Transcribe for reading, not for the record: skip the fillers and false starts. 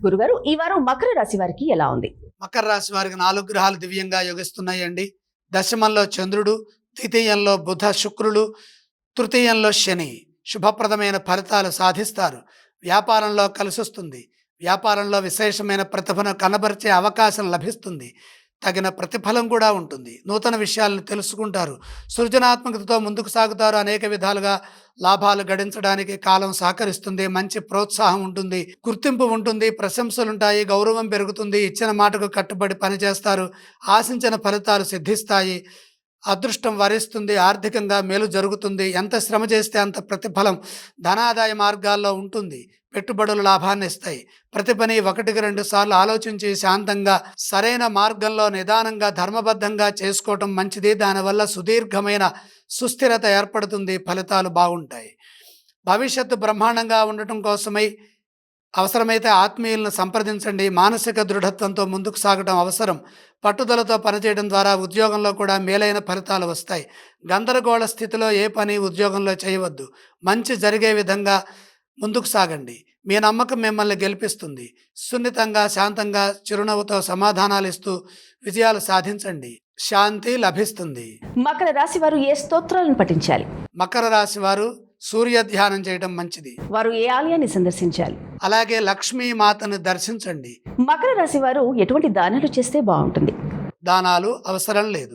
గురుగారు, ఈ వారం మకర రాశి వారికి ఎలా ఉంది? మకర రాశి వారికి 4 గ్రహాలు దివ్యంగా యోగిస్తున్నాయండి. దశమంలో చంద్రుడు, ద్వితీయంలో బుధ శుక్రులు, తృతీయంలో శని. శుభప్రదమైన ఫలితాలు సాధిస్తారు. వ్యాపారంలో కలిసొస్తుంది. వ్యాపారంలో విశేషమైన ప్రతిభను కనబరిచే అవకాశం లభిస్తుంది. తగిన ప్రతిఫలం కూడా ఉంటుంది. నూతన విషయాలను తెలుసుకుంటారు. సృజనాత్మకతతో ముందుకు సాగుతారు. అనేక విధాలుగా లాభాలు గడించడానికి కాలం సహకరిస్తుంది. మంచి ప్రోత్సాహం ఉంటుంది. గుర్తింపు ఉంటుంది. ప్రశంసలుంటాయి. గౌరవం పెరుగుతుంది. ఇచ్చిన మాటకు కట్టుబడి పనిచేస్తారు. ఆశించిన ఫలితాలు సిద్ధిస్తాయి. అదృష్టం వరిస్తుంది. ఆర్థికంగా మేలు జరుగుతుంది. ఎంత శ్రమ చేస్తే అంత ప్రతిఫలం ధనాదాయ మార్గాల్లో ఉంటుంది. పెట్టుబడులు లాభాన్ని ఇస్తాయి. ప్రతి పని 1-2 సార్లు ఆలోచించి శాంతంగా సరైన మార్గంలో నిదానంగా ధర్మబద్ధంగా చేసుకోవటం మంచిది. దానివల్ల సుదీర్ఘమైన సుస్థిరత ఏర్పడుతుంది. ఫలితాలు బాగుంటాయి. భవిష్యత్తు బ్రహ్మాండంగా ఉండటం కోసమై అవసరమైతే ఆత్మీయులను సంప్రదించండి. మానసిక దృఢత్వంతో ముందుకు సాగడం అవసరం. పట్టుదలతో పనిచేయడం ద్వారా ఉద్యోగంలో కూడా మేలైన ఫలితాలు వస్తాయి. గందరగోళ స్థితిలో ఏ పని ఉద్యోగంలో చేయవద్దు. మంచి జరిగే విధంగా ముందుకు సాగండి. మీ నమ్మకం మిమ్మల్ని గెలిపిస్తుంది. సున్నితంగా శాంతంగా చిరునవ్వుతో సమాధానాలు ఇస్తూ విజయాలు సాధించండి. శాంతి లభిస్తుంది. మకర రాశి వారు ఏ స్తోత్రాలను పఠించాలి? మకర రాశి వారు సూర్య ధ్యానం చేయడం మంచిది. వారు ఏ ఆలయాన్ని సందర్శించాలి? అలాగే లక్ష్మీ మాతను దర్శించండి. మకర రాశి వారు ఎటువంటి దానాలు చేస్తే బాగుంటుంది? దానాలు అవసరం లేదు.